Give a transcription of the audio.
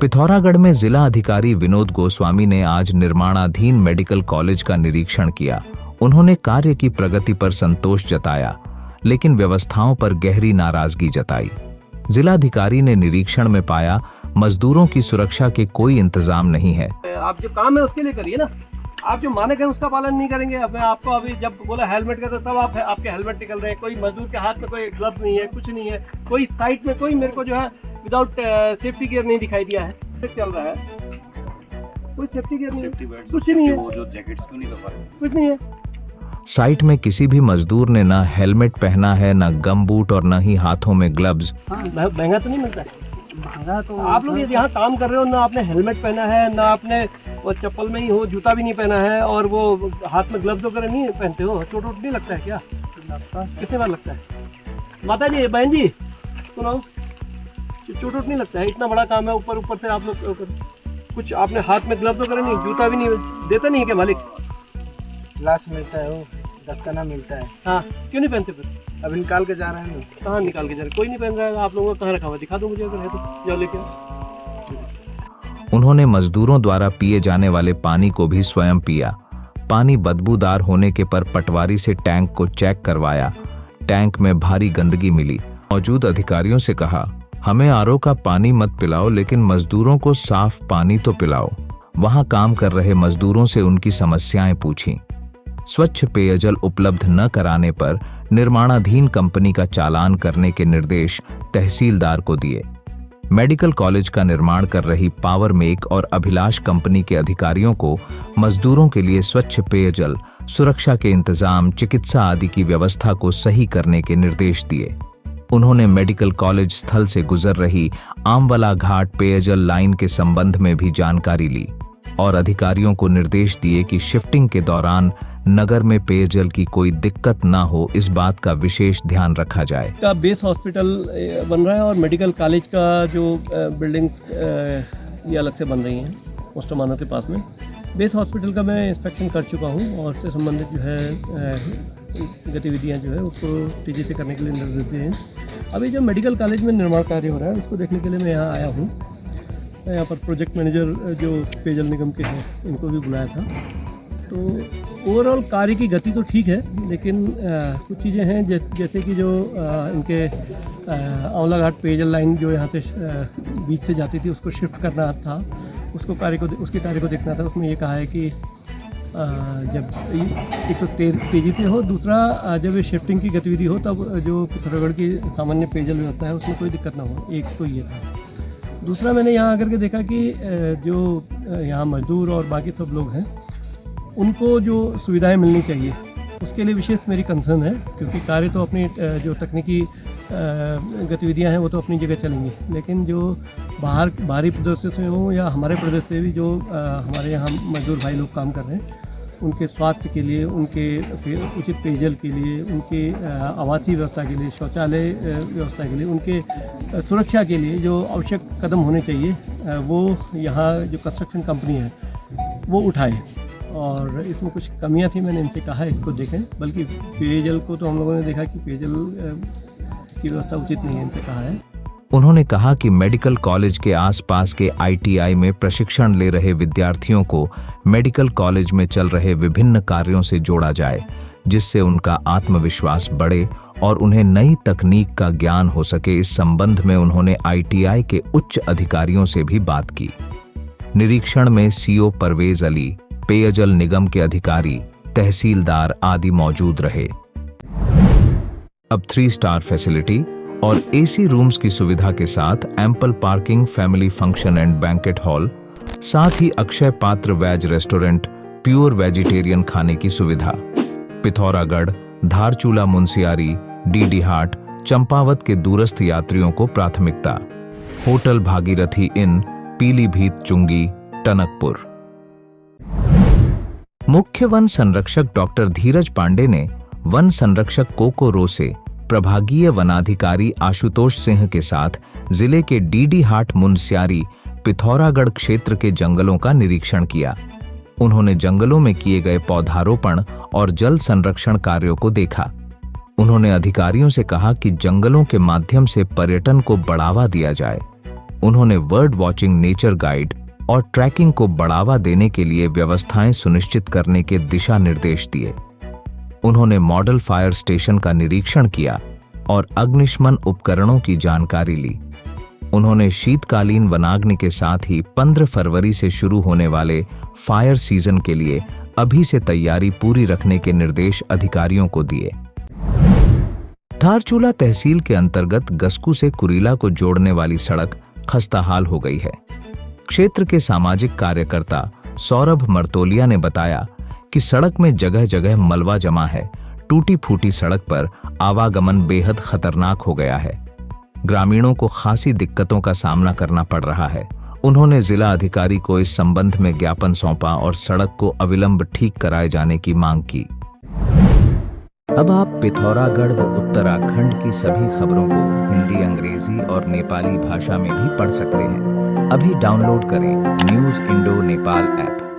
पिथौरागढ़ में जिला अधिकारी विनोद गोस्वामी ने आज निर्माणाधीन मेडिकल कॉलेज का निरीक्षण किया। उन्होंने कार्य की प्रगति पर संतोष जताया, लेकिन व्यवस्थाओं पर गहरी नाराजगी जताई। जिलाधिकारी ने निरीक्षण में पाया मजदूरों की सुरक्षा के कोई इंतजाम नहीं है। आप जो काम है उसके लिए करिए ना, आप जो मानक है उसका पालन नहीं करेंगे। अब मैं आपको अभी जब बोला हेलमेट का, तो तब आपके हेलमेट निकल रहे हैं। कोई मजदूर के हाथ में कोई ग्लव्स नहीं है, कुछ नहीं है। कोई साइट में कोई मेरे को जो है विदाउट सेफ्टी गियर नहीं दिखाई दिया है। चल रहा है, कोई सेफ्टी गियर नहीं, कुछ नहीं है। वो जो जैकेट्स क्यों नहीं कर पा रहे, कुछ नहीं है। साइट में किसी भी मजदूर ने न हेलमेट पहना है, न गम बूट और न ही हाथों में ग्लव्स। महंगा तो नहीं मिलता है, महंगा तो आप लोग यहाँ काम कर रहे हो, ना आपने हेलमेट पहना है, ना आपने वो चप्पल में ही हो, जूता भी नहीं पहना है, और वो हाथ में ग्लव्स वगैरह नहीं पहनते हो। चोट वोट नहीं लगता है क्या? कितने बार लगता है? माता जी, बहन जी सुनो, चोट वोट नहीं लगता है? इतना बड़ा काम है, ऊपर से आप लोग कुछ आपने हाथ में ग्लव्स वगैरह नहीं, जूता भी नहीं देता नहीं है क्या मालिक? ग्लास मिलता है, वो दस्ताना मिलता है। हाँ, क्यों नहीं पहनते फिर? अब निकाल के जा रहे हैं। कहाँ निकाल के जा रहे हैं? कोई नहीं पहन रहा है। आप लोगों को कहाँ रखा हुआ? दिखा दो मुझे, अगर है तो जाओ लेके आओ। उन्होंने मजदूरों द्वारा पिए जाने वाले पानी को भी स्वयं पिया। पानी बदबूदार होने के पर पटवारी से टैंक को चेक करवाया। टैंक में भारी गंदगी मिली। मौजूद अधिकारियों से कहा, हमें आरओ का पानी मत पिलाओ, लेकिन मजदूरों को साफ पानी तो पिलाओ। वहां काम कर रहे मजदूरों से उनकी समस्याएं पूछी। स्वच्छ पेयजल उपलब्ध न कराने पर निर्माणाधीन कंपनी का चालान करने के निर्देश तहसीलदार को दिए। मेडिकल कॉलेज का निर्माण कर रही पावर मेक और अभिलाष कंपनी के अधिकारियों को मजदूरों के लिए स्वच्छ पेयजल, सुरक्षा के इंतजाम, चिकित्सा आदि की व्यवस्था को सही करने के निर्देश दिए। उन्होंने मेडिकल कॉलेज स्थल से गुजर रही आमवला घाट पेयजल लाइन के संबंध में भी जानकारी ली और अधिकारियों को निर्देश दिए कि शिफ्टिंग के दौरान नगर में पेयजल की कोई दिक्कत न हो, इस बात का विशेष ध्यान रखा जाए। का बेस हॉस्पिटल बन रहा है और मेडिकल कॉलेज का जो बिल्डिंग्स ये अलग से बन रही हैं पोस्ट मानो के पास में। बेस हॉस्पिटल का मैं इंस्पेक्शन कर चुका हूँ और उससे संबंधित जो है गतिविधियाँ जो है उसको तेज़ी से करने के लिए निर्देश दिए हैं। अभी जो मेडिकल कॉलेज में निर्माण कार्य हो रहा है उसको देखने के लिए मैं यहाँ आया हूँ। यहाँ पर प्रोजेक्ट मैनेजर जो पेयजल निगम के हैं इनको भी बुलाया था। तो ओवरऑल कार्य की गति तो ठीक है, लेकिन कुछ चीज़ें हैं जैसे कि जो इनके आंवला घाट पेयजल लाइन जो यहाँ से बीच से जाती थी उसको शिफ्ट करना था, उसके कार्य को देखना था। उसमें ये कहा है कि जब एक तो तेज़ी से हो, दूसरा जब ये शिफ्टिंग की गतिविधि हो तब जो पिथौरागढ़ की सामान्य पेयजल व्यवस्था है उसमें कोई दिक्कत ना हो। एक तो ये था। दूसरा मैंने यहाँ आकर के देखा कि जो यहाँ मजदूर और बाकी सब लोग हैं उनको जो सुविधाएं मिलनी चाहिए उसके लिए विशेष मेरी कंसर्न है, क्योंकि कार्य तो अपनी जो तकनीकी गतिविधियां हैं वो तो अपनी जगह चलेंगी, लेकिन जो बाहरी प्रदेश से हो या हमारे प्रदेश से भी जो हमारे यहाँ मजदूर भाई लोग काम कर रहे हैं उनके स्वास्थ्य के लिए, उनके उचित पेयजल के लिए, उनके आवासीय व्यवस्था के लिए, शौचालय व्यवस्था के लिए, उनके सुरक्षा के लिए जो आवश्यक कदम होने चाहिए वो यहाँ जो कंस्ट्रक्शन कंपनी है वो उठाए। और इसमें कुछ कमियां थी, मैंने इनसे कहा इसको देखें। बल्कि पेयजल को तो हम लोगों ने देखा कि पेयजल की व्यवस्था उचित नहीं है, इनसे कहा है। उन्होंने कहा कि मेडिकल कॉलेज के आसपास के आईटीआई में प्रशिक्षण ले रहे विद्यार्थियों को मेडिकल कॉलेज में चल रहे विभिन्न कार्यों से जोड़ा जाए, जिससे उनका आत्मविश्वास बढ़े और उन्हें नई तकनीक का ज्ञान हो सके। इस संबंध में उन्होंने आईटीआई के उच्च अधिकारियों से भी बात की। निरीक्षण में सीओ परवेज अली, पेयजल निगम के अधिकारी, तहसीलदार आदि मौजूद रहे। अब 3 स्टार फैसिलिटी और एसी रूम्स की सुविधा के साथ ample parking, family function and banquet hall, साथ ही अक्षय पात्र वेज रेस्टोरेंट, प्योर वेजिटेरियन खाने की सुविधा। पिथौरागढ़, धारचूला मुंसियारी, डीडी हाट, चंपावत के दूरस्थ यात्रियों को प्राथमिकता। होटल भागीरथी इन, पीलीभीत चुंगी, टनकपुर। मुख्य वन संरक्षक डॉक्टर धीरज पांडे ने वन संरक्षक कोको रो से प्रभागीय वनाधिकारी आशुतोष सिंह के साथ जिले के डीडी हाट मुंसियारी पिथौरागढ़ क्षेत्र के जंगलों का निरीक्षण किया। उन्होंने जंगलों में किए गए पौधारोपण और जल संरक्षण कार्यों को देखा। उन्होंने अधिकारियों से कहा कि जंगलों के माध्यम से पर्यटन को बढ़ावा दिया जाए। उन्होंने बर्ड वॉचिंग नेचर गाइड और ट्रैकिंग को बढ़ावा देने के लिए व्यवस्थाएं सुनिश्चित करने के दिशा निर्देश दिए। उन्होंने मॉडल फायर स्टेशन का निरीक्षण किया और अग्निशमन उपकरणों की जानकारी ली। उन्होंने शीतकालीन वनाग्नि के साथ ही 15 फरवरी से शुरू होने वाले फायर सीजन के लिए अभी से तैयारी पूरी रखने के निर्देश अधिकारियों को दिए। धारचूला तहसील के अंतर्गत गस्कू से कुरीला को जोड़ने वाली सड़क खस्ताहाल हो गई है। क्षेत्र के सामाजिक कार्यकर्ता सौरभ मर्तोलिया ने बताया कि सड़क में जगह जगह मलबा जमा है। टूटी फूटी सड़क पर आवागमन बेहद खतरनाक हो गया है। ग्रामीणों को खासी दिक्कतों का सामना करना पड़ रहा है। उन्होंने जिला अधिकारी को इस संबंध में ज्ञापन सौंपा और सड़क को अविलंब ठीक कराए जाने की मांग की। अब आप पिथौरागढ़ व उत्तराखंड की सभी खबरों को हिंदी, अंग्रेजी और नेपाली भाषा में भी पढ़ सकते हैं। अभी डाउनलोड करें न्यूज़ इंडो नेपाल ऐप।